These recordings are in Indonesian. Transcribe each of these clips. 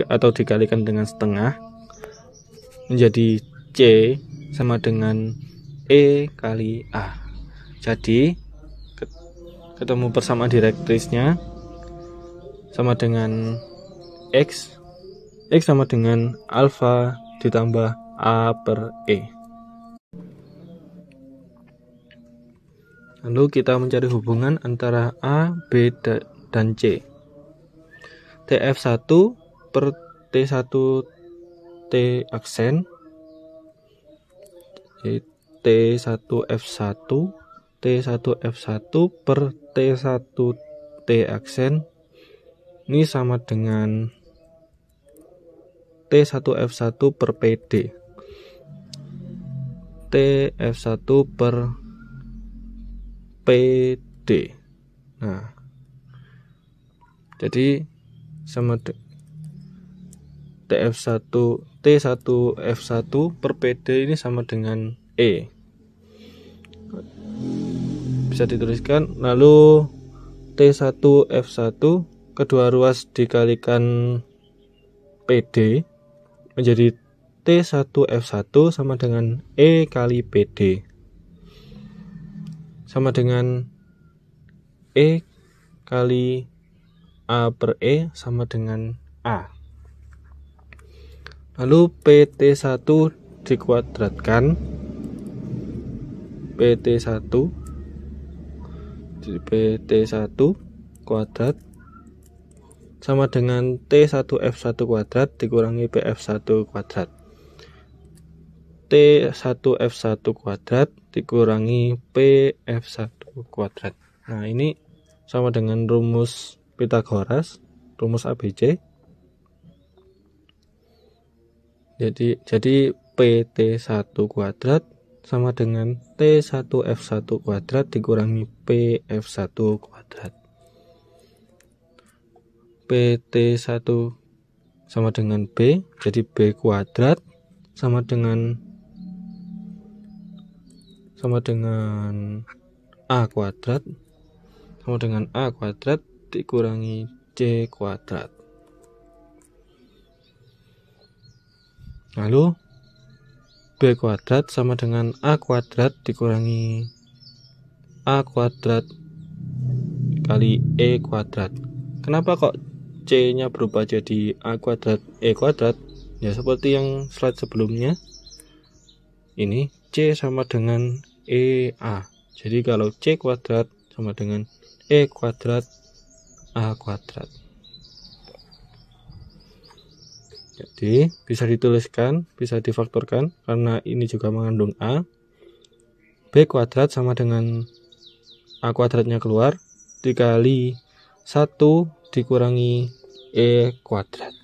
atau dikalikan dengan setengah menjadi C sama dengan E kali A. Jadi ketemu persamaan direktrisnya sama dengan X sama dengan alfa ditambah A per E. Lalu kita mencari hubungan antara A, B, dan C. TF1 per T1 T aksen T1F1 T1F1 per T1 T aksen ini sama dengan T1F1 per PD TF1 per PD. Nah, jadi sama T1F1 per PD ini sama dengan E. Bisa dituliskan. Lalu T1F1 kedua ruas dikalikan PD menjadi T1F1 sama dengan E kali PD sama dengan E kali A per E sama dengan A. Lalu PT1 dikuadratkan PT1 kuadrat sama dengan T1F1 kuadrat dikurangi PF1 kuadrat. T1F1 kuadrat dikurangi PF1 kuadrat. Nah, ini sama dengan rumus Pythagoras, rumus ABC. Jadi PT1 kuadrat sama dengan T1F1 kuadrat dikurangi PF1 kuadrat. PT1 sama dengan B, jadi B kuadrat sama dengan A kuadrat dikurangi C kuadrat. Lalu B kuadrat sama dengan A kuadrat dikurangi A kuadrat kali E kuadrat. Kenapa kok C nya berubah jadi A kuadrat E kuadrat? Ya seperti yang slide sebelumnya, ini C sama dengan EA. Jadi kalau C kuadrat sama dengan E kuadrat A kuadrat. Jadi bisa dituliskan, bisa difaktorkan karena ini juga mengandung A. B kuadrat sama dengan A kuadratnya keluar dikali 1 dikurangi E kuadrat.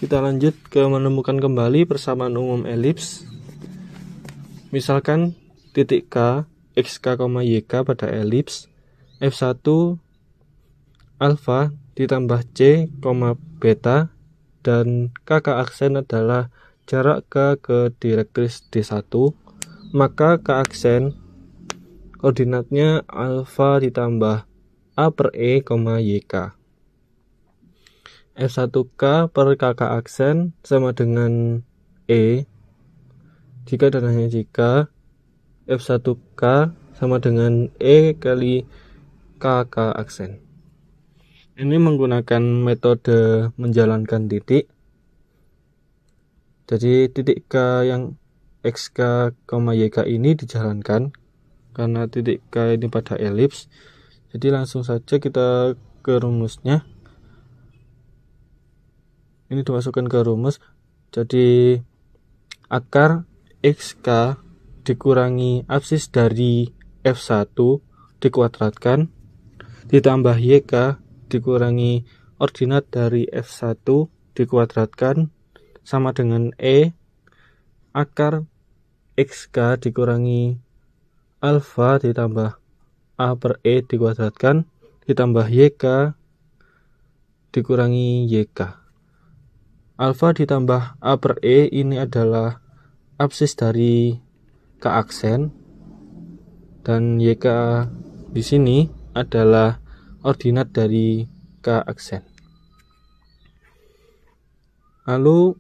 Kita lanjut ke menemukan kembali persamaan umum elips. Misalkan titik K, XK, YK pada elips F1 alfa ditambah C, beta dan KK aksen adalah jarak K ke direktris D1, maka K aksen koordinatnya alfa ditambah A per E, YK. F1K per KK aksen sama dengan E jika dan hanya jika F1K sama dengan E kali KK aksen. Ini menggunakan metode menjalankan titik. Jadi titik K yang XK, YK ini dijalankan karena titik K ini pada elips. Jadi langsung saja kita ke rumusnya. Ini dimasukkan ke rumus. Jadi akar XK dikurangi absis dari F1 dikuadratkan ditambah YK dikurangi ordinat dari F1 dikuadratkan sama dengan E akar XK dikurangi alfa ditambah A per E dikuadratkan ditambah YK dikurangi YK. Alfa ditambah A per E ini adalah absis dari K aksen dan YK di sini adalah ordinat dari K aksen. Lalu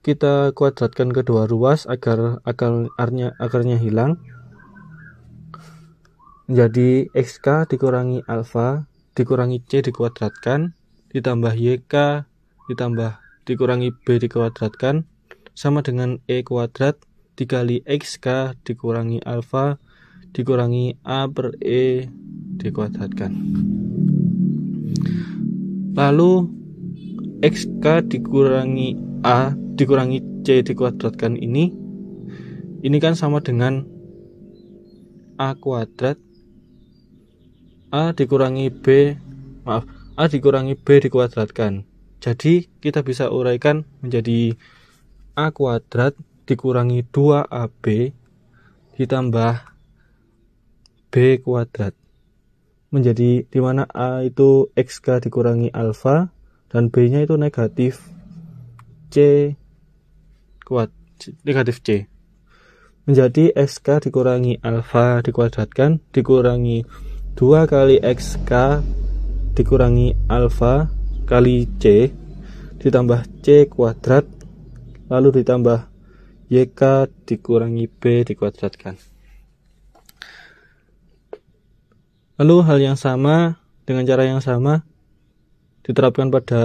kita kuadratkan kedua ruas agar akarnya hilang. Jadi XK dikurangi alfa dikurangi C dikuadratkan ditambah YK ditambah dikurangi B dikuadratkan sama dengan E kuadrat dikali XK dikurangi alfa dikurangi A per E dikuadratkan. Lalu XK dikurangi A dikurangi C dikuadratkan ini kan sama dengan A kuadrat A dikurangi B dikuadratkan. Jadi kita bisa uraikan menjadi A kuadrat dikurangi 2AB ditambah B kuadrat. Menjadi dimana A itu XK dikurangi alfa dan B nya itu negatif C. Menjadi XK dikurangi alfa dikuadratkan dikurangi 2 kali XK dikurangi alfa kali C ditambah C kuadrat lalu ditambah YK dikurangi B dikuadratkan. Lalu hal yang sama dengan cara yang sama diterapkan pada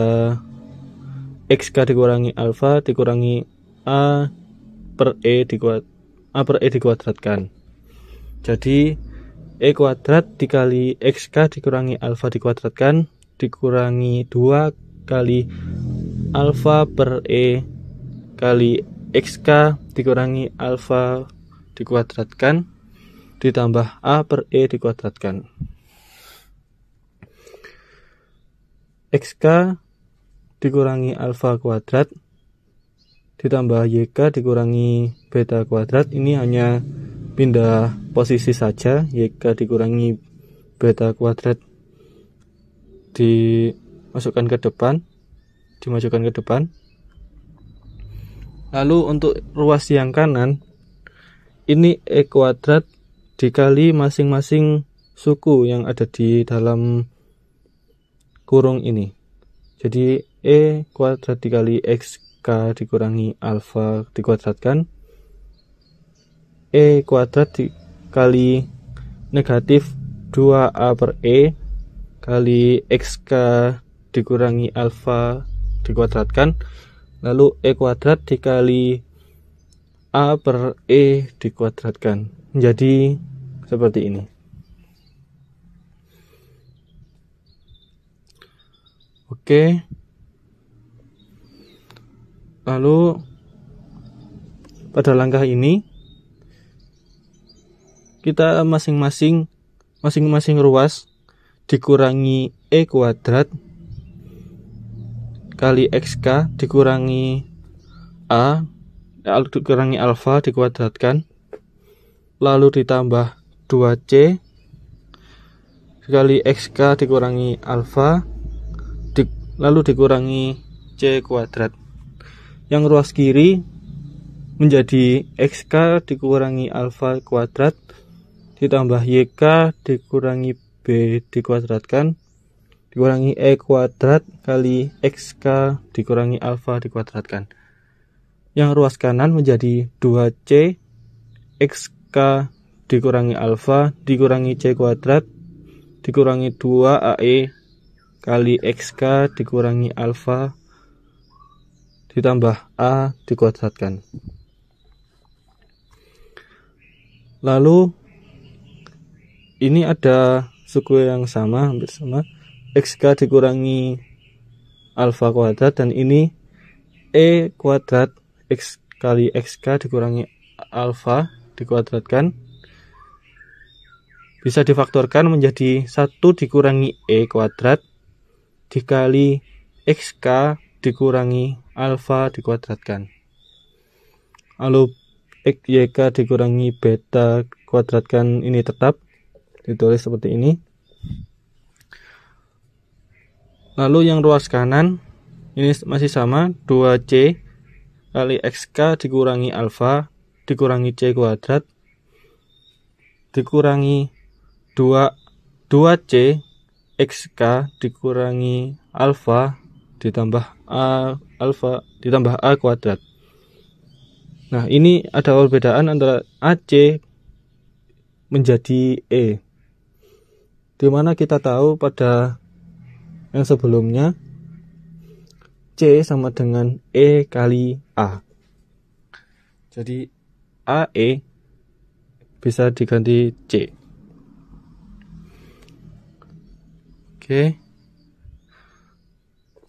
XK dikurangi alfa dikurangi A per E dikuadratkan. Jadi E kuadrat dikali XK dikurangi alfa dikuadratkan dikurangi 2 kali alfa per E kali XK dikurangi alfa dikuadratkan ditambah A per E dikuadratkan. XK dikurangi alfa kuadrat ditambah YK dikurangi beta kuadrat ini hanya pindah posisi saja, YK dikurangi beta kuadrat dimajukan ke depan. Lalu untuk ruas yang kanan ini E kuadrat dikali masing-masing suku yang ada di dalam kurung ini. Jadi E kuadrat dikali XK dikurangi alfa dikuadratkan E kuadrat dikali negatif 2A per E kali XK dikurangi alfa dikuadratkan lalu E kuadrat dikali A per E dikuadratkan menjadi seperti ini. Oke. Lalu pada langkah ini kita masing-masing ruas dikurangi E kuadrat kali XK dikurangi A dikurangi alfa dikuadratkan lalu ditambah 2C kali XK dikurangi alfa lalu dikurangi C kuadrat. Yang ruas kiri menjadi XK dikurangi alfa kuadrat ditambah YK dikurangi B dikuadratkan dikurangi E kuadrat kali XK dikurangi alfa dikuadratkan. Yang ruas kanan menjadi 2C XK dikurangi alfa dikurangi C kuadrat dikurangi 2AE kali XK dikurangi alfa ditambah A dikuadratkan. Lalu ini ada suku yang sama, hampir sama, XK dikurangi alfa kuadrat dan ini E kuadrat X kali XK dikurangi alfa dikuadratkan bisa difaktorkan menjadi 1 dikurangi E kuadrat dikali XK dikurangi alfa dikuadratkan. Lalu YK dikurangi beta kuadratkan ini tetap ditulis seperti ini. Lalu yang ruas kanan ini masih sama 2C kali XK dikurangi alfa dikurangi C kuadrat dikurangi 2C XK dikurangi alfa ditambah A kuadrat. Nah, ini ada perbedaan antara AC menjadi E, dimana kita tahu pada yang sebelumnya C sama dengan E kali A. Jadi AE bisa diganti C. Oke.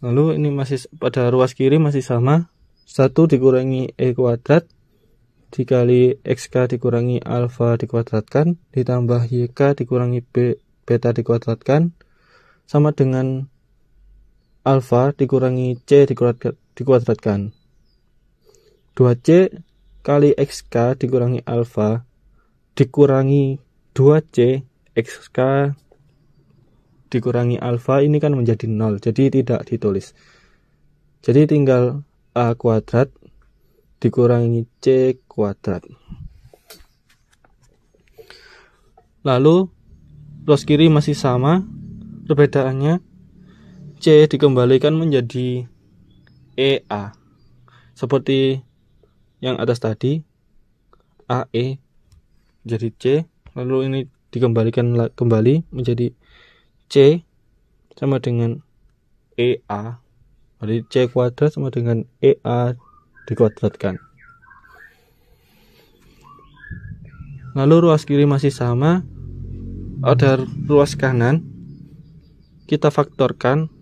Lalu ini masih pada ruas kiri masih sama. 1 dikurangi E kuadrat dikali XK dikurangi alfa dikuadratkan ditambah YK dikurangi beta dikuadratkan sama dengan alfa dikurangi C dikuadratkan. 2C kali XK dikurangi alfa dikurangi 2C XK dikurangi alfa ini kan menjadi 0, jadi tidak ditulis. Jadi tinggal A kuadrat dikurangi C kuadrat. Lalu ruas kiri masih sama, perbedaannya C dikembalikan menjadi EA seperti yang atas tadi, AE jadi C, lalu ini dikembalikan kembali menjadi C sama dengan EA. Jadi C kuadrat sama dengan EA dikuadratkan. Lalu ruas kiri masih sama, ada ruas kanan, kita faktorkan.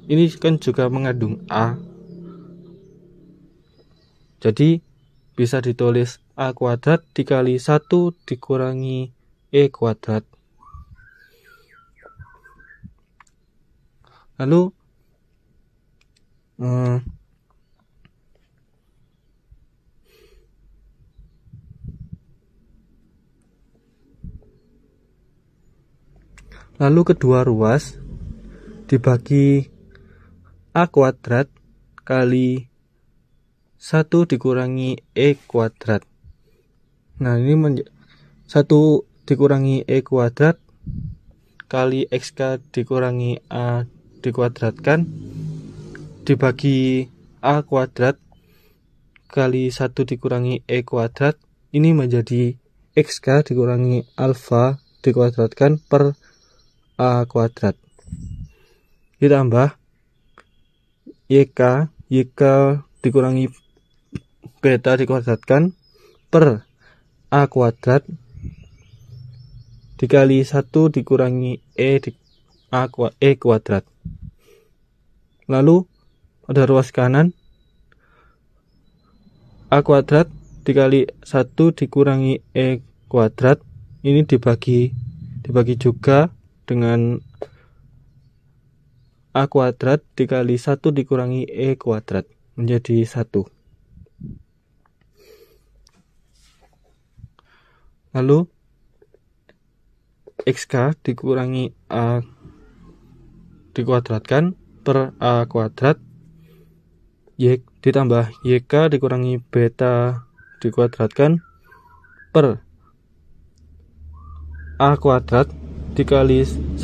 Ini kan juga mengandung A, jadi bisa ditulis A kuadrat dikali 1 dikurangi E kuadrat. Lalu kedua ruas dibagi A kuadrat kali 1 dikurangi E kuadrat. Nah, ini 1 dikurangi E kuadrat kali XK dikurangi A dikuadratkan dibagi A kuadrat kali 1 dikurangi E kuadrat, ini menjadi XK dikurangi alfa dikuadratkan per A kuadrat ditambah YK dikurangi beta dikuadratkan per A kuadrat dikali 1 dikurangi E kuadrat. Lalu pada ruas kanan A kuadrat dikali 1 dikurangi E kuadrat, ini dibagi juga dengan A kuadrat dikali 1 dikurangi E kuadrat menjadi 1. Lalu XK dikurangi A dikuadratkan per A kuadrat ditambah YK dikurangi beta dikuadratkan per A kuadrat dikali 1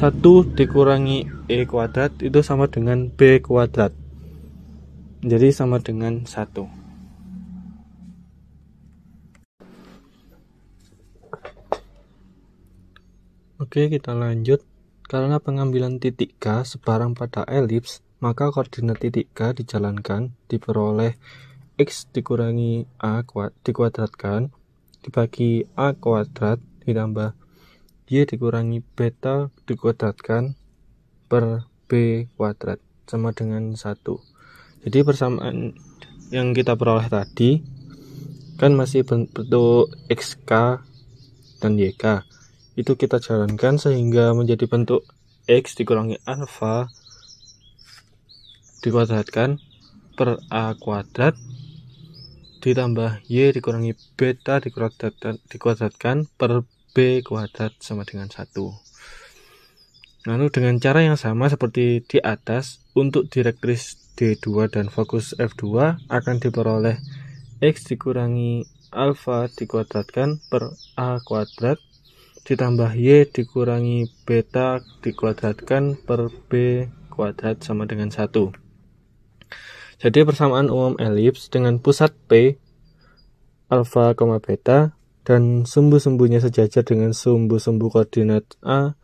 dikurangi E kuadrat itu sama dengan B kuadrat. Jadi sama dengan 1. Oke, kita lanjut. Karena pengambilan titik K sebarang pada elips, maka koordinat titik K dijalankan diperoleh X dikurangi A dikuadratkan dibagi A kuadrat ditambah Y dikurangi beta dikuadratkan per B kuadrat sama dengan 1. Jadi persamaan yang kita peroleh tadi kan masih bentuk XK dan YK. Itu kita jalankan sehingga menjadi bentuk X dikurangi alfa dikuadratkan per A kuadrat ditambah Y dikurangi beta dikuadratkan per B kuadrat sama dengan 1. Lalu dengan cara yang sama seperti di atas, untuk direktris D2 dan fokus F2 akan diperoleh X dikurangi alfa dikuadratkan per A kuadrat ditambah Y dikurangi beta dikuadratkan per B kuadrat sama dengan 1. Jadi persamaan umum elips dengan pusat P, alfa, beta, dan sumbu-sumbunya sejajar dengan sumbu-sumbu koordinat A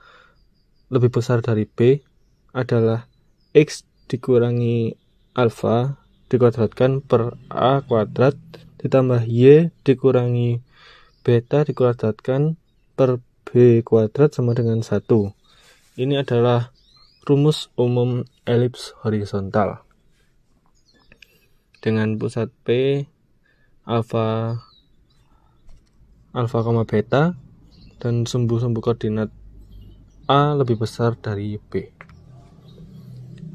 lebih besar dari B adalah X dikurangi alfa dikuadratkan per A kuadrat ditambah Y dikurangi beta dikuadratkan per B kuadrat sama dengan 1. Ini adalah rumus umum elips horizontal. Dengan pusat P, alfa, beta, dan sumbu-sumbu koordinat A lebih besar dari B.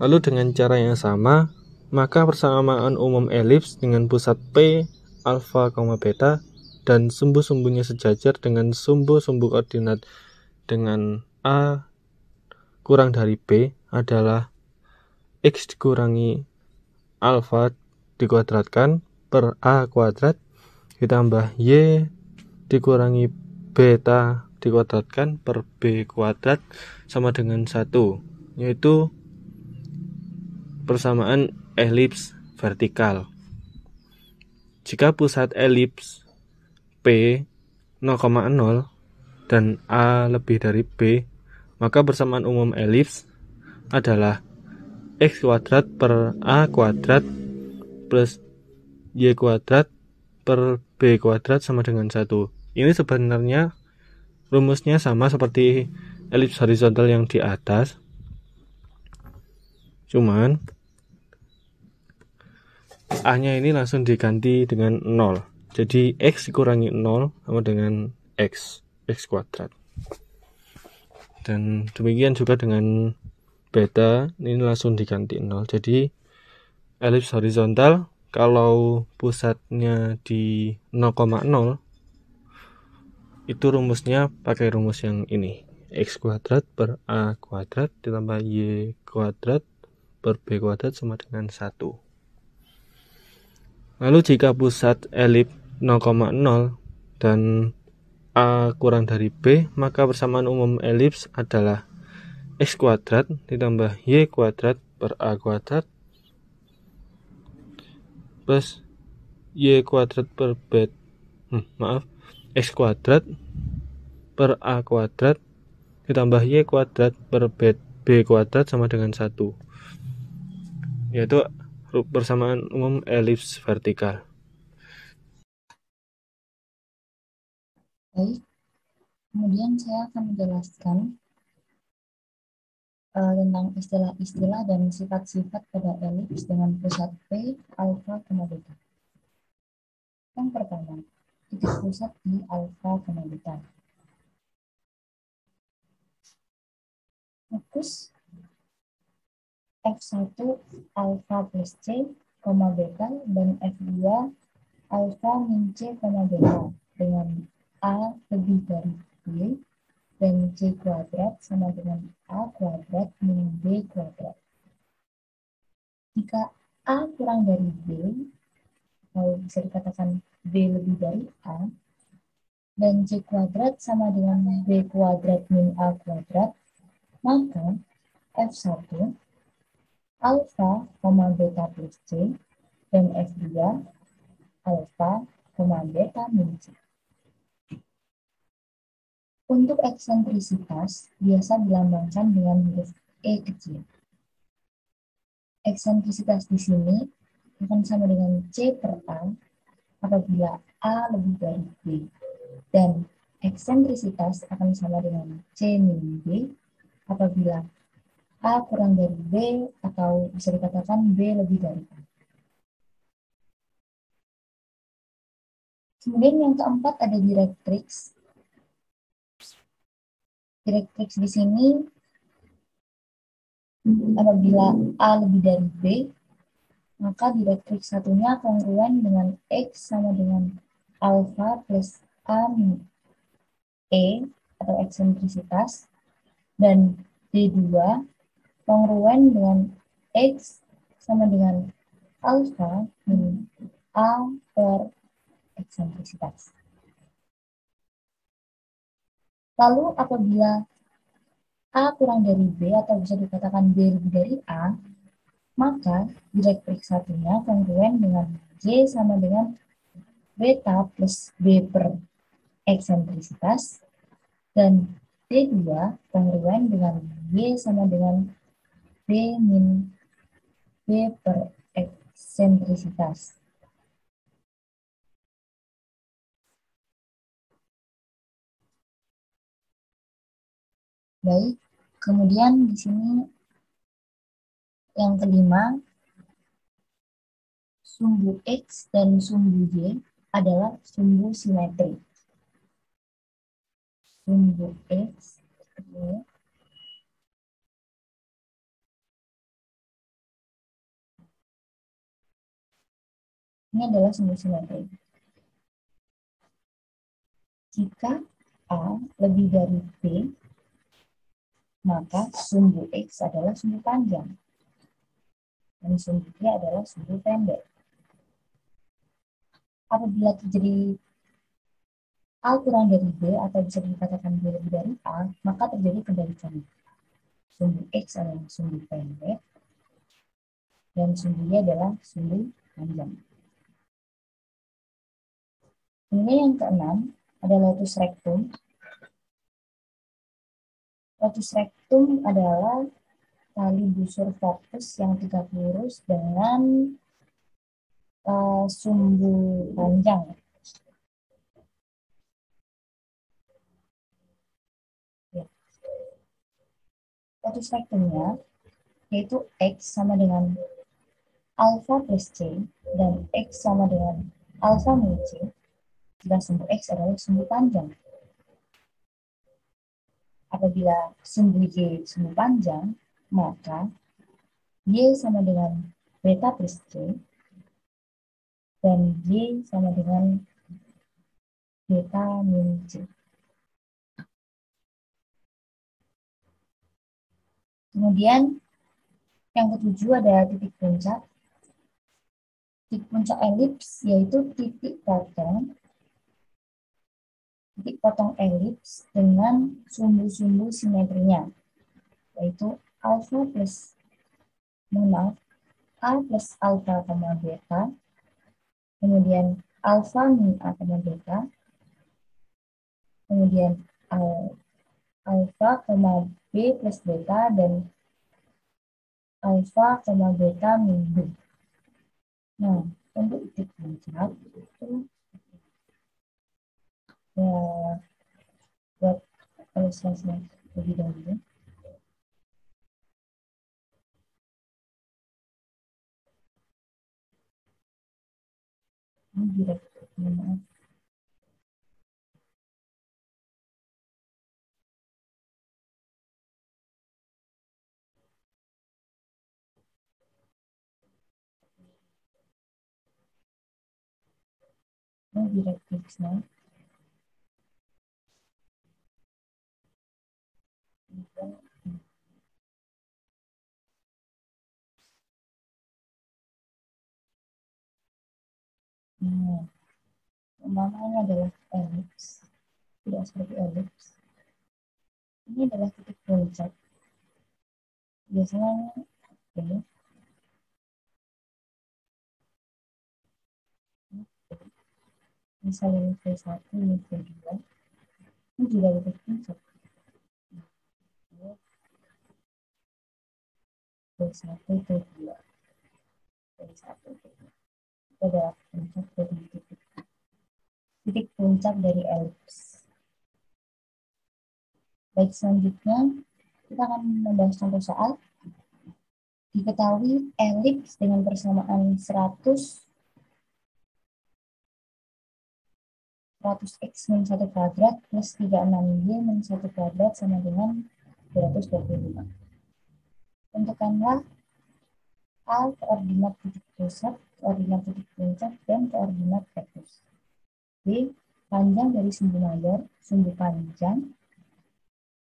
Lalu dengan cara yang sama, maka persamaan umum elips dengan pusat P, alfa, beta, dan sumbu-sumbunya sejajar dengan sumbu-sumbu koordinat dengan A kurang dari B adalah X dikurangi alfa dikuadratkan per A kuadrat ditambah Y dikurangi beta dikuadratkan per B kuadrat sama dengan 1, yaitu persamaan elips vertikal. Jika pusat elips P 0,0 dan A lebih dari B, maka persamaan umum elips adalah X kuadrat per A kuadrat plus Y kuadrat per B kuadrat sama dengan 1. Ini sebenarnya rumusnya sama seperti elips horizontal yang di atas, cuman A-nya ini langsung diganti dengan 0. Jadi X dikurangi 0 sama dengan X kuadrat. Dan demikian juga dengan beta, ini langsung diganti 0. Jadi elips horizontal kalau pusatnya di 0,0 itu rumusnya pakai rumus yang ini, X kuadrat per A kuadrat ditambah Y kuadrat per B kuadrat sama dengan 1. Lalu jika pusat elips 0,0 dan A kurang dari B, maka persamaan umum elips adalah X kuadrat ditambah Y kuadrat per A kuadrat plus Y kuadrat per B X kuadrat per A kuadrat ditambah Y kuadrat per B kuadrat sama dengan 1, yaitu persamaan umum elips vertikal. Baik, kemudian saya akan menjelaskan tentang istilah-istilah dan sifat-sifat pada elips dengan pusat P, alfa, beta. Yang pertama, titik pusat di alfa, beta. Fokus F1 alfa plus C, beta, dan F2 alfa min C, beta dengan A lebih dari B dan C kuadrat sama dengan A kuadrat min B kuadrat. Jika A kurang dari B, atau bisa dikatakan B lebih dari A, dan C kuadrat sama dengan B kuadrat min A kuadrat, maka F1 alfa, beta plus C, dan F2 alfa, beta min C. Untuk eksentrisitas biasa dilambangkan dengan huruf E kecil. Eksentrisitas di sini akan sama dengan C per A apabila A lebih dari B, dan eksentrisitas akan sama dengan C min B apabila A kurang dari B atau bisa dikatakan B lebih dari A. Kemudian yang keempat ada direktrix. Direktrix di sini apabila A lebih dari B, maka direktrix satunya kongruen dengan X sama dengan alfa plus A min E atau eksentrisitas, dan D2 kongruen dengan X sama dengan alfa min A per eksentrisitas. Lalu apabila A kurang dari B atau bisa dikatakan B lebih dari A, maka direktrik satunya kongruen dengan Y sama dengan beta plus B per eksentrisitas, dan D2 kongruen dengan Y sama dengan B min B per eksentrisitas. Baik, kemudian di sini yang kelima, sumbu X dan sumbu Y adalah sumbu simetri. Sumbu X, Y, ini adalah sumbu simetri. Jika A lebih dari B, maka sumbu X adalah sumbu panjang. Dan sumbu Y adalah sumbu pendek. Apabila terjadi A kurang dari B atau bisa dikatakan B lebih dari A, maka terjadi kebalikan. Sumbu X adalah sumbu pendek dan sumbu Y adalah sumbu panjang. Kemudian yang keenam ada lotus rectum. Lotus rectum adalah tali busur fokus yang tegak lurus dengan sumbu panjang. Ya. Lotus rectumnya yaitu X sama dengan alpha plus C dan X sama dengan alpha min C. Jika sumbu X adalah sumbu panjang. Apabila sumbu Y sumbu panjang, maka Y sama dengan beta plus C dan Y sama dengan beta min C. Kemudian yang ketujuh ada titik puncak. Titik puncak elips yaitu titik potong elips dengan sumbu-sumbu simetrinya, yaitu alpha plus A plus alpha koma beta, kemudian alpha min A koma beta, kemudian alpha koma B plus beta, dan alpha koma beta min B. Nah, untuk titik puncak itu ya, buat ilustrasi lebih dahulu. Ini direct, maaf. Ini directrixnya. Nah, umpamanya adalah elips, tidak seperti elips. Ini adalah titik puncak. Biasanya ini misalnya ini V1, ini V2, ini juga titik puncak. V1, V2, V1, V2. Itu adalah puncak dari titik puncak dari elips. Baik, selanjutnya kita akan membahas contoh soal. Diketahui elips dengan persamaan 100 x min 1 kuadrat plus 36y min 1 kuadrat sama dengan 225. Tentukanlah A koordinat titik pusat, koordinat titik puncak, dan koordinat vektor. B panjang dari sumbu mayor, sumbu panjang,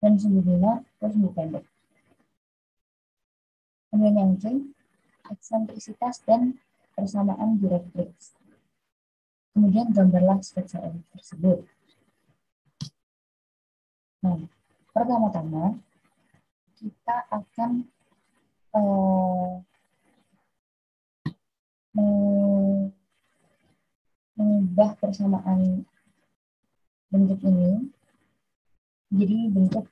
dan sumbu minor atau sumbu pendek. Kemudian yang C, eksentrisitas dan persamaan direktrix. Kemudian gambarlah sketsa elips tersebut. Nah, pertama-tama kita akan mengubah persamaan bentuk ini jadi bentuk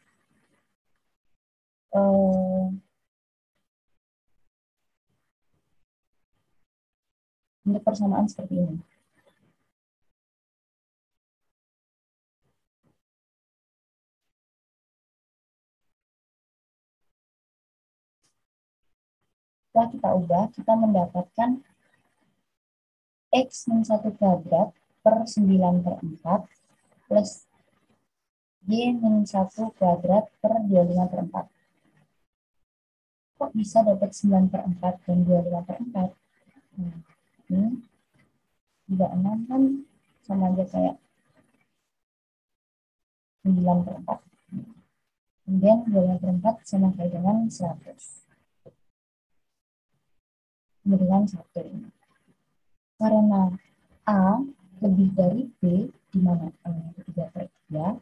persamaan seperti ini. Setelah kita ubah, kita mendapatkan X min 1 kuadrat per 9 per 4 plus Y min 1 kuadrat per 25 per 4. Kok bisa dapat 9 per 4 dan 25 per 4? Nah, ini 36 kan sama aja kayak 9 per 4. Kemudian 25 per 4 sama kayak dengan 100. Kemudian 1 ini. Karena A lebih dari B, di mana A itu 3 per 3,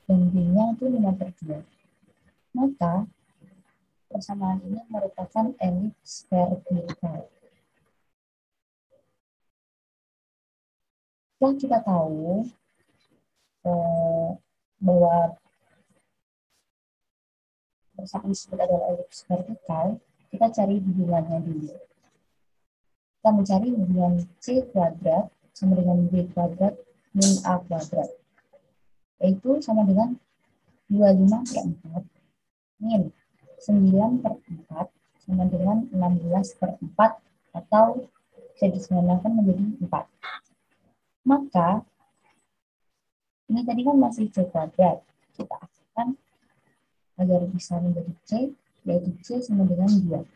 dan B-nya itu 5 per 2. Maka persamaan ini merupakan elips vertikal. Setelah kita tahu bahwa persamaan disebut adalah elips vertikal, kita cari hubungannya dulu. Kita mencari hubungan C kuadrat sama dengan B kuadrat min A kuadrat. Yaitu sama dengan 25 per 4 min 9 per 4 sama dengan 16 per 4 atau bisa disamakan menjadi 4. Maka ini tadi kan masih C kuadrat. Kita akan agar bisa menjadi C, yaitu C sama dengan 2.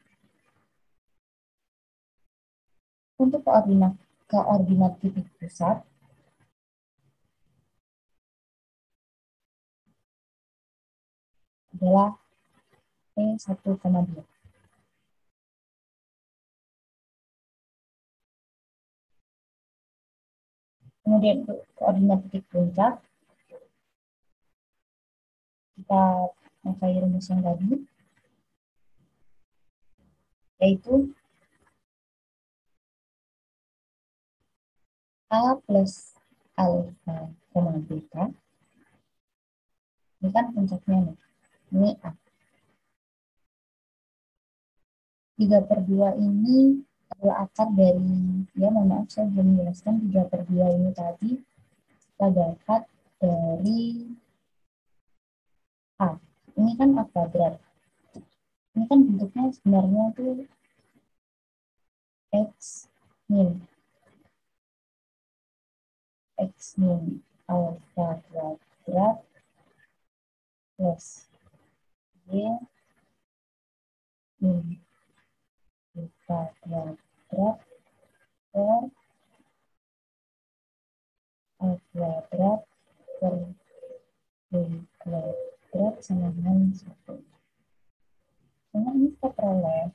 Untuk koordinat titik pusat, adalah P1,2. Kemudian untuk koordinat titik puncak, kita pakai rumus yang tadi, yaitu A plus alfa koma beta. Ini kan puncaknya nih. Ini A. 3 per 2 ini adalah akar dari, ya mohon maaf saya belum menjelaskan 3 per 2 ini tadi kita dapat dari A. Ini kan A kuadrat. Ini kan bentuknya sebenarnya itu X min alfa kuadrat plus Y min beta kuadrat per A kuadrat per B kuadrat sama dengan 1. Karena ini kita peroleh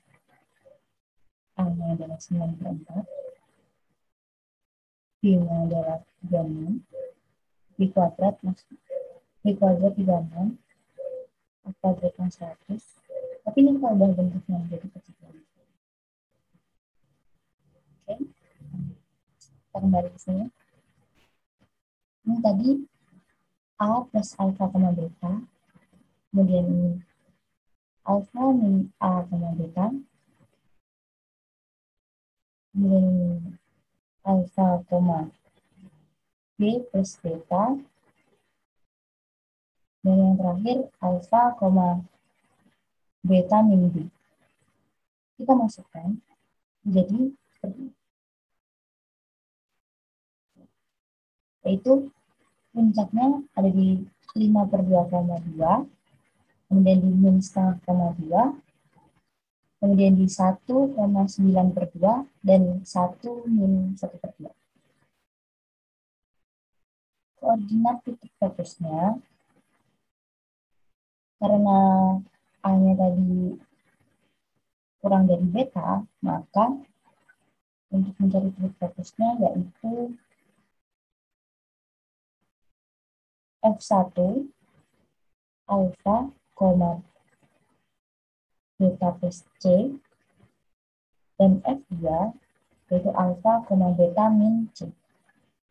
A-nya adalah 9 per 4, B-nya adalah 36, B kuadrat maksudnya. B kuadrat 36, A kuadrat yang 100. Tapi ini kalau udah bentuknya menjadi kecil. Oke, kita kembali ke sini. Ini tadi A plus alfa koma beta, kemudian ini alfa min A koma beta, kemudian ini alfa koma B plus beta, dan yang terakhir alfa koma beta min B. Kita masukkan jadi seperti ini. Yaitu puncaknya ada di 5 per 2,2, kemudian di min setengah koma 2, kemudian di 1,9 per 2, dan 1 min 1 per 2. Koordinat titik fokusnya, karena A-nya tadi kurang dari beta, maka untuk mencari titik fokusnya yaitu F1 alfa, beta plus C, dan F2 yaitu alfa, beta min C.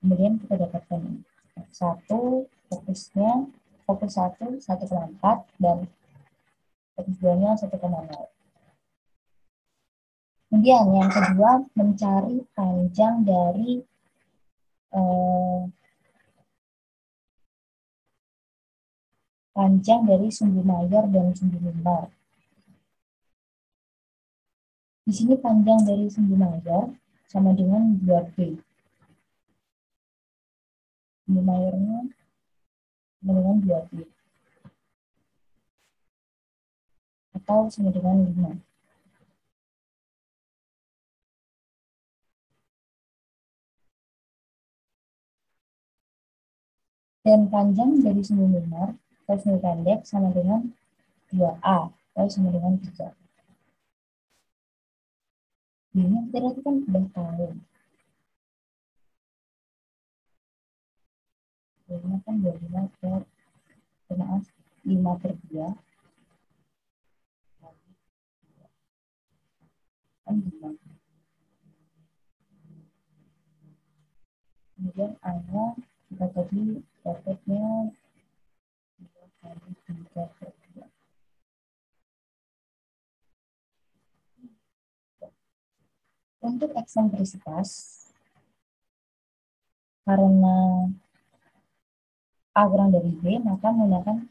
Kemudian kita dapatkan ini. F1 fokusnya, fokus 1, 1,4 dan fokus 2-nya 1,0. Kemudian yang kedua, mencari panjang dari sumbu mayor dan sumbu mimbar. Di sini panjang dari sumbu mayor sama dengan 2B. Sumbu mayornya sama dengan 2B. Atau sama dengan 5. Dan panjang dari sumbu mimbar atau sumbu pendek sama dengan 2A atau sama dengan 3. Ini kita kan sudah tahu. Ini kan 25 per, maaf, 5 per 2. Kan 5. Kemudian A-nya kita tadi dapatnya 2 kali 3 per 2. Untuk eksentrisitas, karena A kurang dari B, maka menggunakan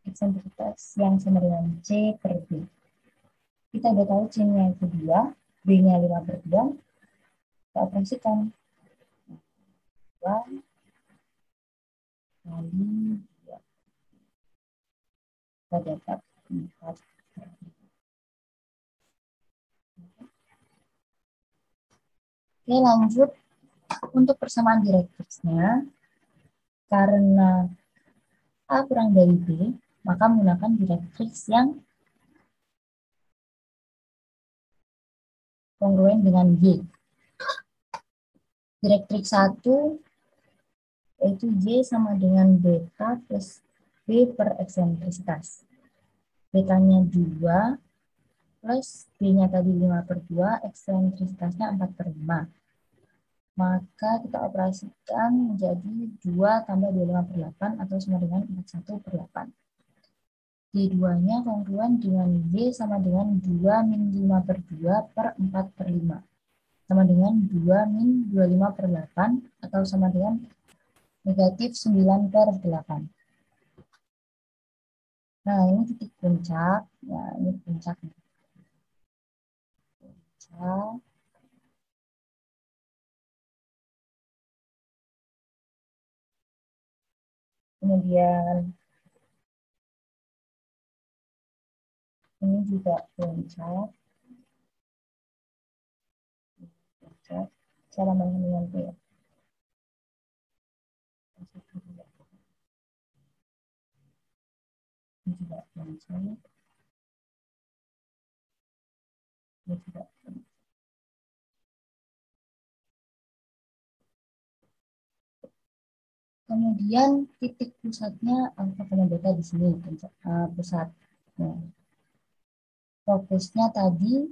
eksentrisitas yang sama dengan C per B. Kita udah tahu C-nya itu 2, B-nya 5 per 2, kita operasikan. 2 kali 2. Kita dapat 4 per 2. Oke, lanjut. Untuk persamaan direktriksnya, karena A kurang dari B, maka menggunakan direktriks yang kongruen dengan Y. Direktriks 1 yaitu Y sama dengan beta plus B per eksentrisitas. Betanya 2 plus B-nya tadi 5 per 2, eksentrisitasnya 4 per 5. Maka kita operasikan menjadi 2 tambah 25 per 8 atau sama dengan 41 per 8. Y2-nya kongruen dengan Y sama dengan 2 min 5 per 2 per 4 per 5. Sama dengan 2 min 25 per 8 atau sama dengan negatif 9 per 8. Nah, ini titik puncak. Ya, ini puncaknya. Puncak. Kemudian ini juga puncak. Puncak. Cara dengan P ya. Ini juga puncak. Ini juga puncak. Kemudian titik pusatnya alfa koma beta di sini pusat. Nah, fokusnya tadi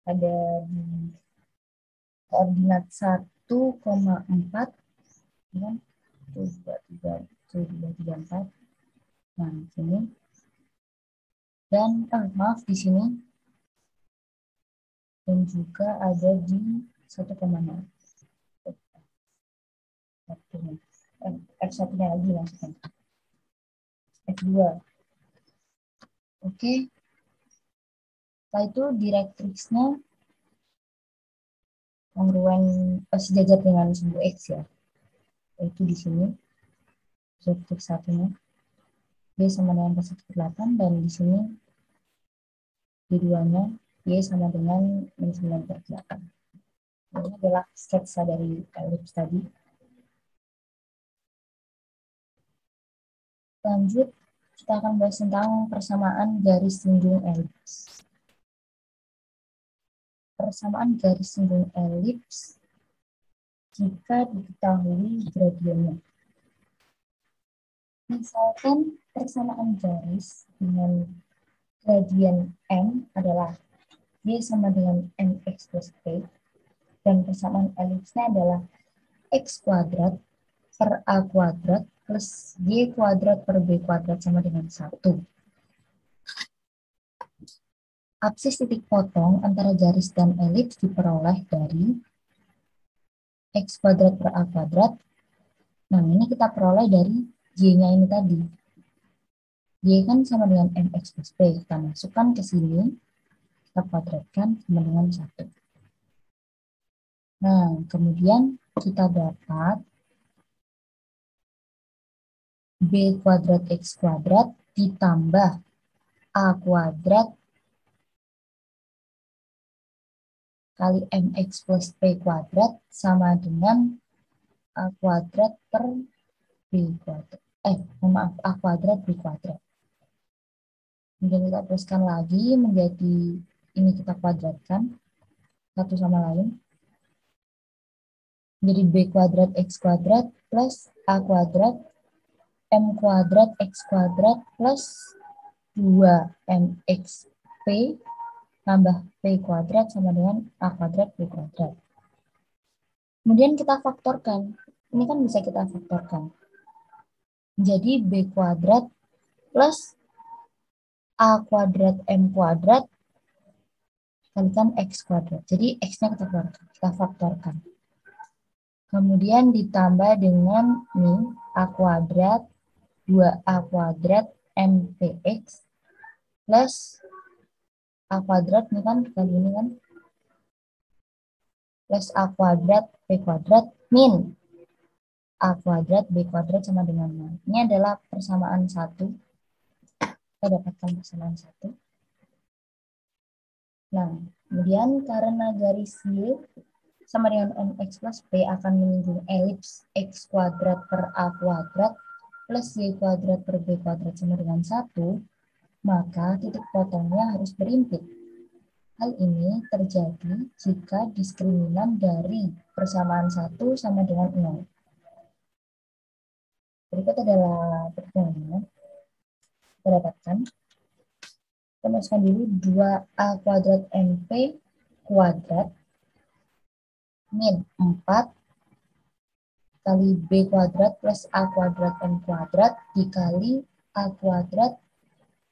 ada di koordinat 1,4 kan 2,3,4. Nah, di sini. Dan maaf di sini. Dan juga ada di 1,0. F1-nya lagi maksudnya. F2. Oke. Setelah itu direktriksnya kongruen sejajar dengan sumbu X ya. Yaitu di sini. Direktriks 1-nya. Y sama dengan 1 per 8 dan di sini Y2-nya Y sama dengan 9 per 8. Ini adalah sketsa dari elips tadi. Lanjut, kita akan bahas tentang persamaan garis singgung elips. Persamaan garis singgung elips jika diketahui gradiennya. Misalkan persamaan garis dengan gradien M adalah Y sama dengan MX plus P, dan persamaan elipsnya adalah X kuadrat per A kuadrat plus Y kuadrat per B kuadrat sama dengan 1. Absis titik potong antara garis dan elips diperoleh dari X kuadrat per A kuadrat. Nah, ini kita peroleh dari Y-nya ini tadi. Y kan sama dengan MX plus P. Kita masukkan ke sini, kita kuadratkan sama dengan 1. Nah, kemudian kita dapat B kuadrat X kuadrat ditambah A kuadrat kali MX plus P kuadrat sama dengan A kuadrat per B kuadrat. Maaf, A kuadrat B kuadrat. Kemudian kita teruskan lagi menjadi ini kita kuadratkan satu sama lain. Jadi B kuadrat X kuadrat plus A kuadrat M kuadrat X kuadrat plus 2MXP tambah P kuadrat sama dengan A kuadrat B kuadrat. Kemudian kita faktorkan. Ini kan bisa kita faktorkan. Jadi B kuadrat plus A kuadrat M kuadrat kalikan X kuadrat. Jadi X-nya kita faktorkan. Kemudian ditambah dengan ini A kuadrat 2A kuadrat MPX plus A kuadrat ini kan kali ini kan plus A kuadrat P kuadrat min A kuadrat B kuadrat sama dengan 0. Ini adalah persamaan 1. Kita dapatkan persamaan 1. Nah, kemudian karena garis Y sama dengan MX plus P akan menyinggung elips X kuadrat per A kuadrat plus Y kuadrat per B kuadrat sama dengan 1, maka titik potongnya harus berimpit. Hal ini terjadi jika diskriminan dari persamaan 1 sama dengan 0. Berikut adalah perhitungannya. Kita dapatkan. Kita masukkan dulu 2A kuadrat MP kuadrat min 4 kali B kuadrat plus A kuadrat M kuadrat dikali A kuadrat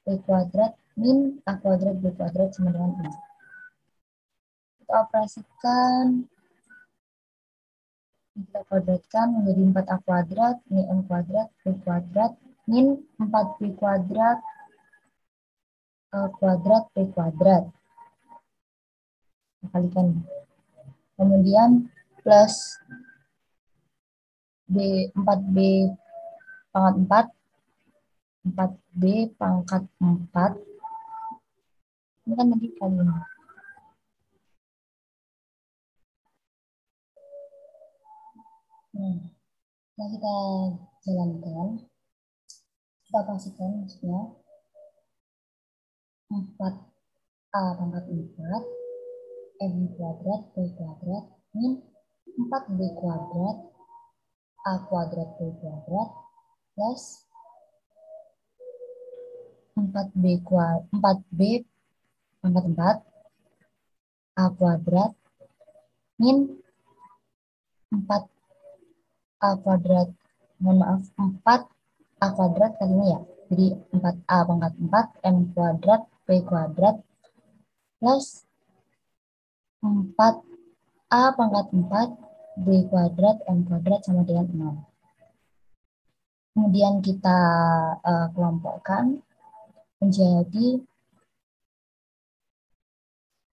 B kuadrat min A kuadrat B kuadrat sama dengan 6. Kita operasikan. Kita kuadratkan menjadi 4A kuadrat, ini M kuadrat, B kuadrat, min 4B kuadrat, A kuadrat, B kuadrat. Kita kalikan. Kemudian plus 4B pangkat 4, 4B pangkat 4. Ini kan nanti kali ini. Nah, kita jalankan. Kita pastikan maksudnya 4A pangkat 4, M kuadrat, B kuadrat, min 4B kuadrat, A kuadrat, B kuadrat, plus 4B pangkat 4, A kuadrat, min 4A kuadrat, mohon maaf, 4A kuadrat kali ini ya. Jadi 4A pangkat 4, M kuadrat, B kuadrat, plus 4A pangkat 4, B kuadrat, M kuadrat sama dengan 0. Kemudian kita kelompokkan menjadi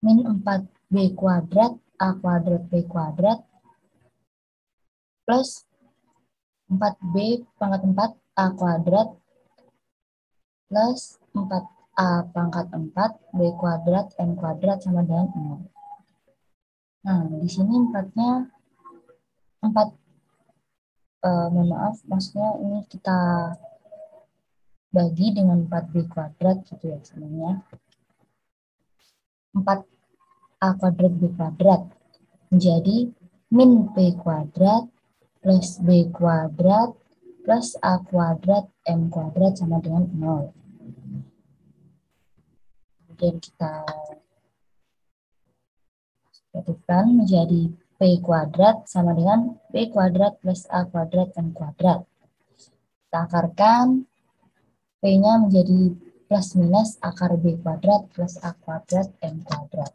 min 4B kuadrat, A kuadrat, B kuadrat, plus 4B pangkat 4, A kuadrat, plus 4A pangkat 4, B kuadrat, M kuadrat sama dengan 0. Nah, di sini 4-nya 4, mohon maaf, maksudnya ini kita bagi dengan 4B kuadrat gitu ya sebenarnya. 4A kuadrat B kuadrat menjadi min B kuadrat plus B kuadrat plus A kuadrat M kuadrat sama dengan 0. Kemudian kita aktifkan menjadi P kuadrat sama dengan B kuadrat plus A kuadrat M kuadrat. Kita akarkan P-nya menjadi plus minus akar B kuadrat plus A kuadrat M kuadrat.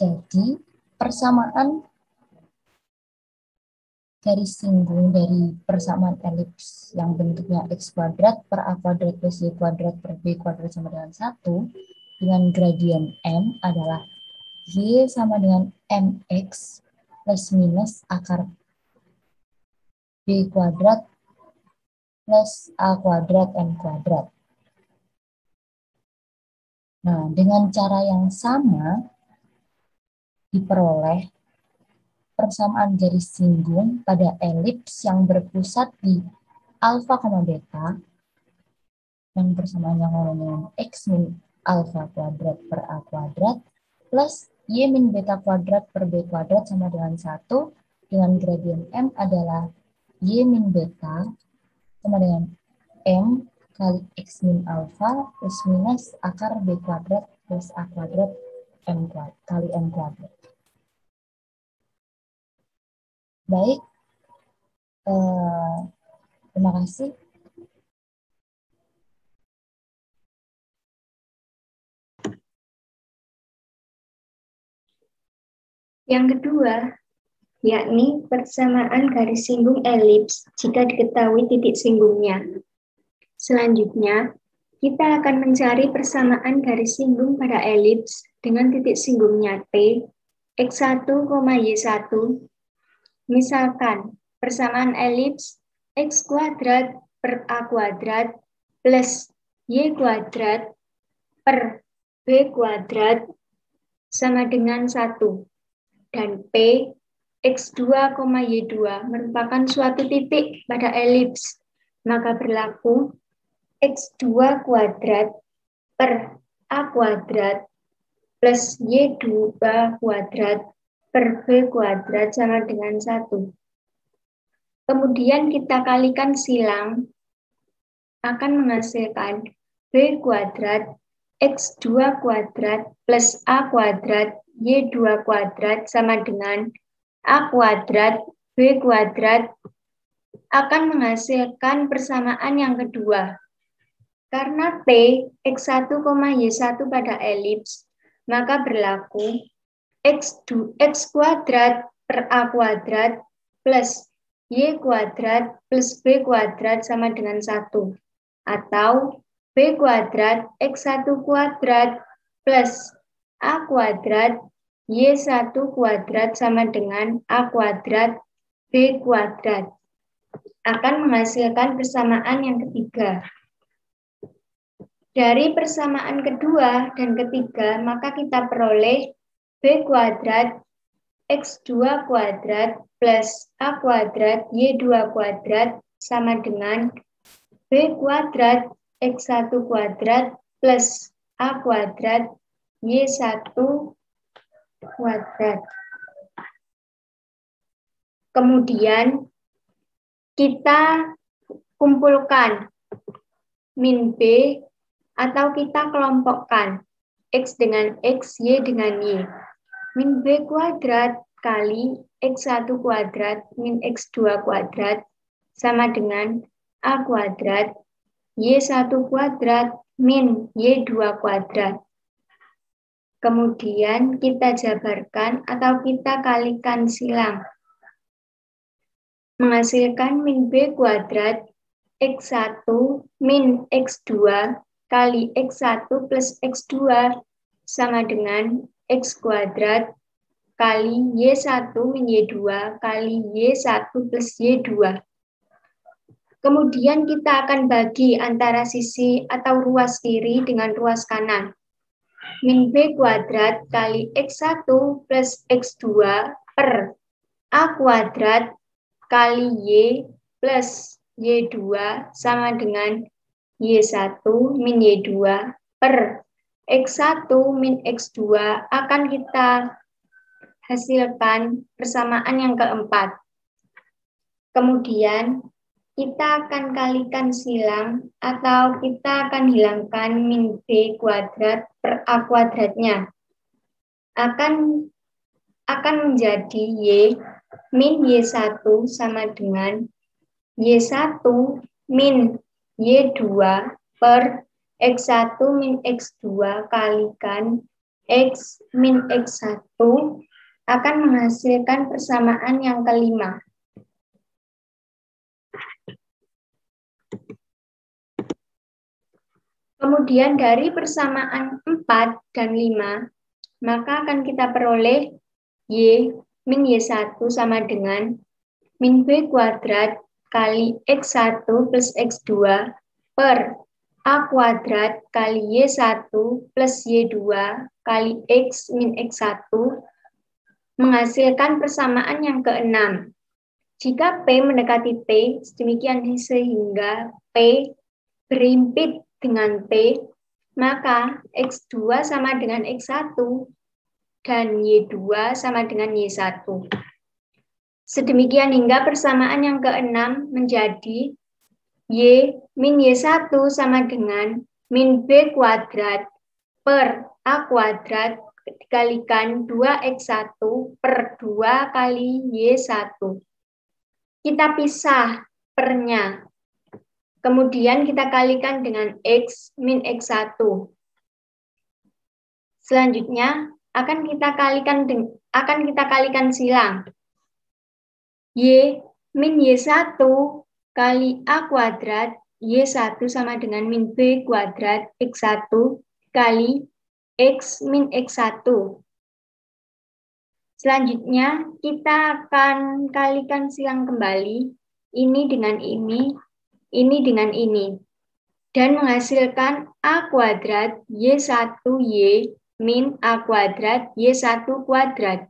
Jadi, persamaan garis singgung dari persamaan elips yang bentuknya X kuadrat per A kuadrat plus Y kuadrat per B kuadrat sama dengan 1 dengan gradien M adalah Y sama dengan MX plus minus akar B kuadrat plus A kuadrat M kuadrat. Nah, dengan cara yang sama diperoleh persamaan garis singgung pada elips yang berpusat di alfa, beta yang persamaannya dengan X min alfa kuadrat per A kuadrat plus Y min beta kuadrat per B kuadrat sama dengan 1 dengan gradien M adalah Y min beta sama dengan M kali X min alfa plus minus akar B kuadrat plus A kuadrat M kuadrat kali M kuadrat. Baik, terima kasih. Yang kedua, yakni persamaan garis singgung elips jika diketahui titik singgungnya. Selanjutnya, kita akan mencari persamaan garis singgung pada elips dengan titik singgungnya T, X1, Y1. Misalkan, persamaan elips X kuadrat per A kuadrat plus Y kuadrat per B kuadrat sama dengan 1. Dan P, X2, Y2 merupakan suatu titik pada elips. Maka berlaku X2 kuadrat per A kuadrat plus Y2 kuadrat per B kuadrat sama dengan 1. Kemudian kita kalikan silang akan menghasilkan B kuadrat X2 kuadrat plus A kuadrat Y2 kuadrat sama dengan A kuadrat B kuadrat akan menghasilkan persamaan yang kedua. Karena T, X1, Y1 pada elips, maka berlaku X kuadrat per A kuadrat plus Y kuadrat plus B kuadrat sama dengan 1. Atau B kuadrat X1 kuadrat plus A kuadrat Y1 kuadrat sama dengan A kuadrat B kuadrat. Akan menghasilkan persamaan yang ketiga. Dari persamaan kedua dan ketiga, maka kita peroleh B kuadrat X2 kuadrat plus A kuadrat Y2 kuadrat sama dengan B kuadrat X1 kuadrat plus A kuadrat Y1 kuadrat. Kemudian kita kumpulkan min B atau kita kelompokkan X dengan X, Y dengan Y. Min B kuadrat kali X1 kuadrat min X2 kuadrat sama dengan A kuadrat Y1 kuadrat min Y2 kuadrat. Kemudian kita jabarkan atau kita kalikan silang. Menghasilkan min B kuadrat X1 min X2 kali X1 plus X2 sama dengan X kuadrat kali Y1 min Y2 kali Y1 plus Y2. Kemudian kita akan bagi antara sisi atau ruas kiri dengan ruas kanan. Min B kuadrat kali X1 plus X2 per A kuadrat kali Y plus Y2 sama dengan Y1 min Y2 per X1 min X2 akan kita hasilkan persamaan yang keempat. Kemudian kita akan kalikan silang atau kita akan hilangkan min B kuadrat per A kuadratnya. Akan menjadi Y min Y1 sama dengan Y1 min Y2 per X1 min X2 kalikan X min X1 akan menghasilkan persamaan yang kelima. Kemudian dari persamaan 4 dan 5, maka akan kita peroleh Y min Y1 sama dengan min B kuadrat kali X1 plus X2 per A kuadrat kali Y1 plus Y2 kali X min X1 menghasilkan persamaan yang keenam. Jika P mendekati T, sedemikian sehingga P berhimpit dengan T, maka X2 sama dengan X1 dan Y2 sama dengan Y1. Sedemikian hingga persamaan yang keenam menjadi Y min Y1 sama dengan min B kuadrat per A kuadrat dikalikan 2X1 per 2 kali Y1. Kita pisah pernya. Kemudian kita kalikan dengan X min X1. Selanjutnya akan kita kalikan silang. Y min Y1 kali A kuadrat, Y1 sama dengan min B kuadrat X1 kali X min X1. Selanjutnya kita akan kalikan silang kembali, ini dengan ini dengan ini, dan menghasilkan A kuadrat Y1Y min A kuadrat Y1 kuadrat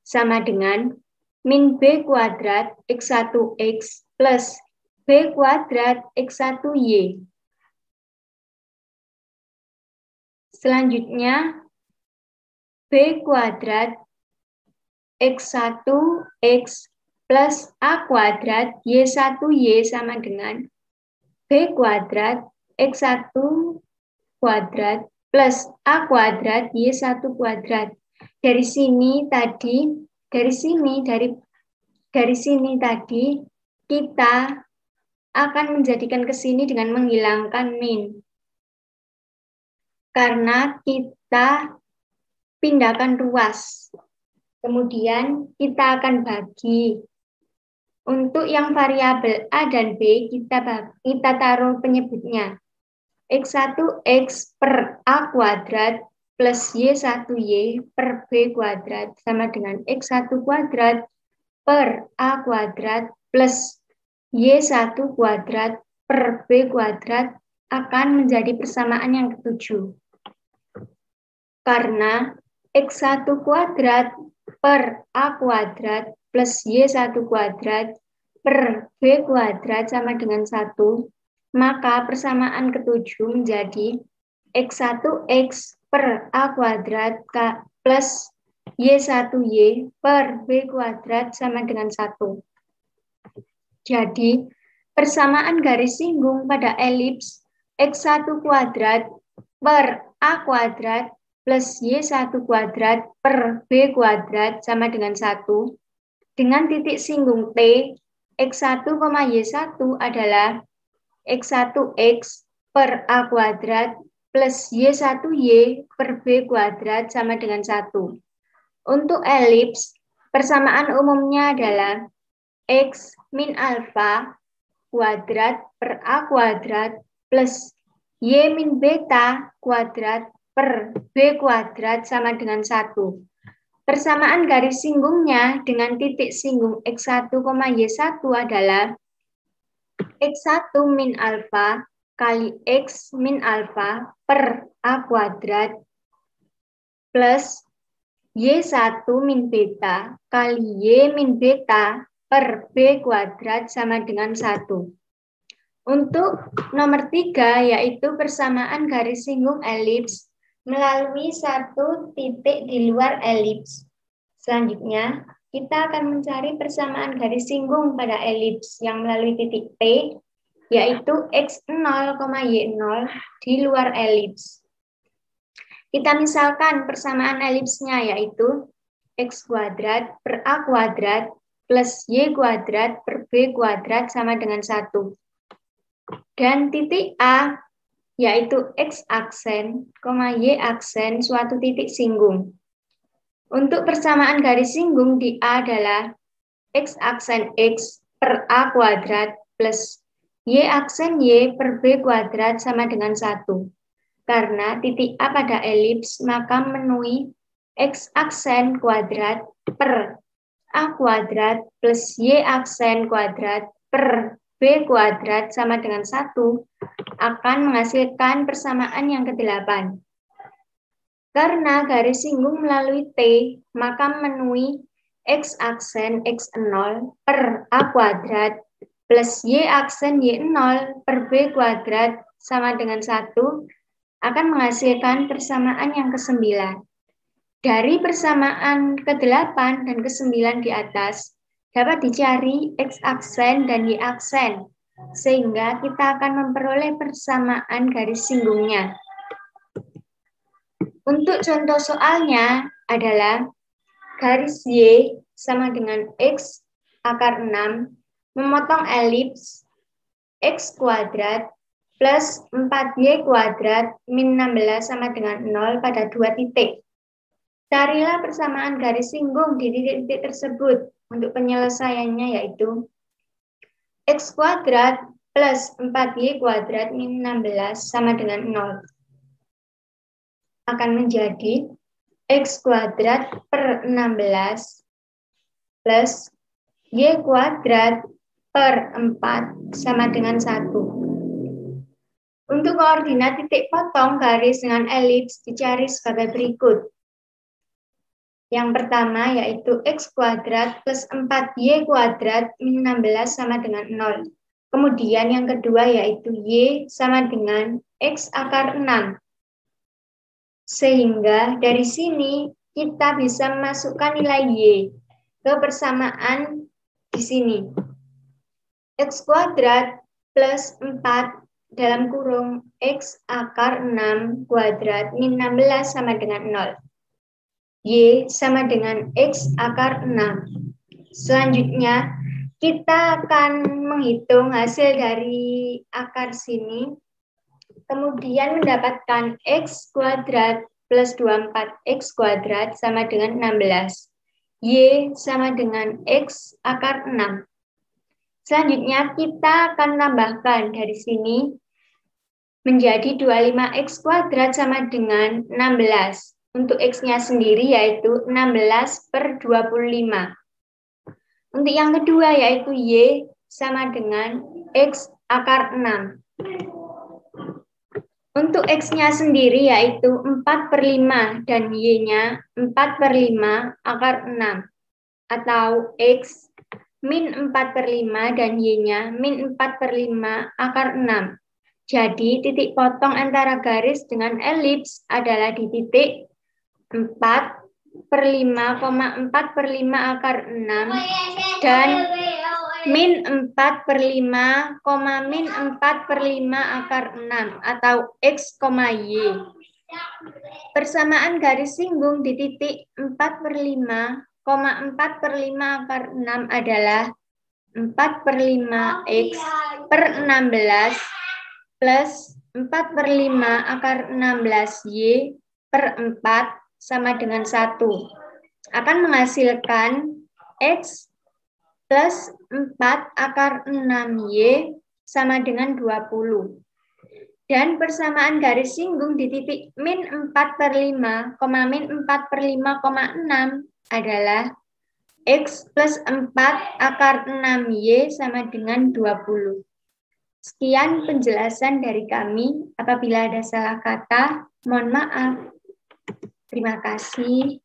sama dengan min B kuadrat X1X plus B kuadrat X1Y. Selanjutnya B kuadrat X1X plus A kuadrat Y1Y sama dengan B kuadrat X1 kuadrat plus A kuadrat Y1 kuadrat. Dari sini tadi kita akan menjadikan ke sini dengan menghilangkan min. Karena kita pindahkan ruas. Kemudian kita akan bagi. Untuk yang variabel A dan B, kita taruh penyebutnya. X1X per A kuadrat plus Y1Y per B kuadrat sama dengan X1 kuadrat per A kuadrat plus Y1 kuadrat per B kuadrat akan menjadi persamaan yang ketujuh. Karena X1 kuadrat per A kuadrat plus Y1 kuadrat per B kuadrat sama dengan 1, maka persamaan ketujuh menjadi X1X per A kuadrat plus Y1Y per B kuadrat sama dengan 1. Jadi, persamaan garis singgung pada elips X1 kuadrat per A kuadrat plus Y1 kuadrat per B kuadrat sama dengan 1. Dengan titik singgung T, X1, Y1 adalah X1X per A kuadrat plus Y1Y per B kuadrat sama dengan 1. Untuk elips, persamaan umumnya adalah X min alfa kuadrat per A kuadrat plus Y min beta kuadrat per B kuadrat sama dengan 1. Persamaan garis singgungnya dengan titik singgung X1, Y1 adalah X1 min alfa kali X min alfa per A kuadrat plus Y1 min beta kali Y min beta per B kuadrat sama dengan 1. Untuk nomor 3 yaitu persamaan garis singgung elips melalui satu titik di luar elips. Selanjutnya, kita akan mencari persamaan garis singgung pada elips yang melalui titik P, yaitu X0, Y0 di luar elips. Kita misalkan persamaan elipsnya yaitu X kuadrat per A kuadrat plus Y kuadrat per B kuadrat sama dengan 1. Dan titik A yaitu X aksen, Y aksen suatu titik singgung. Untuk persamaan garis singgung di A adalah X aksen X per A kuadrat plus Y aksen Y per B kuadrat sama dengan 1. Karena titik A pada elips, maka memenuhi X aksen kuadrat per A kuadrat plus Y aksen kuadrat per B kuadrat sama dengan 1 akan menghasilkan persamaan yang ke-8. Karena garis singgung melalui T, maka memenuhi X aksen X0 per A kuadrat plus Y aksen Y0 per B kuadrat sama dengan 1 akan menghasilkan persamaan yang ke-9. Dari persamaan ke-8 dan ke-9 di atas, dapat dicari X aksen dan Y aksen, sehingga kita akan memperoleh persamaan garis singgungnya. Untuk contoh soalnya adalah garis Y sama dengan X akar 6 memotong elips X kuadrat plus 4Y kuadrat min 16 sama dengan 0 pada 2 titik. Carilah persamaan garis singgung di titik-titik tersebut. Untuk penyelesaiannya yaitu X kuadrat plus 4Y kuadrat min 16 sama dengan 0. Akan menjadi X kuadrat per 16 plus Y kuadrat per 4 sama dengan 1. Untuk koordinat titik potong garis dengan elips dicari sebagai berikut. Yang pertama yaitu X kuadrat plus 4Y kuadrat min 16 sama dengan 0. Kemudian yang kedua yaitu Y sama dengan X akar 6. Sehingga dari sini kita bisa memasukkan nilai Y ke persamaan di sini. X kuadrat plus 4 dalam kurung X akar 6 kuadrat min 16 sama dengan 0. Y sama dengan X akar 6. Selanjutnya, kita akan menghitung hasil dari akar sini. Kemudian mendapatkan X kuadrat plus 24X kuadrat sama dengan 16. Y sama dengan X akar 6. Selanjutnya kita akan tambahkan dari sini menjadi 25X kuadrat sama dengan 16. Untuk X-nya sendiri yaitu 16 per 25. Untuk yang kedua yaitu Y sama dengan X akar 6. Untuk X-nya sendiri yaitu 4 per 5 dan Y-nya 4 per 5 akar 6. Atau X min 4 per 5 dan Y-nya min 4 per 5 akar 6. Jadi titik potong antara garis dengan elips adalah di titik 4 per 5, 4 per 5 akar 6 dan min 4 per 5, min 4 per 5 akar 6 atau X, Y. Persamaan garis singgung di titik 4 per 5, 4 per 5 akar 6 adalah 4 per 5 X per 16 plus 4 per 5 akar 16 Y per 4 sama dengan 1. Akan menghasilkan X plus 4 akar 6Y sama dengan 20. Dan persamaan garis singgung di titik min 4 per 5, min 4 per 5,6 adalah X plus 4 akar 6Y sama dengan 20. Sekian penjelasan dari kami. Apabila ada salah kata, mohon maaf. Terima kasih.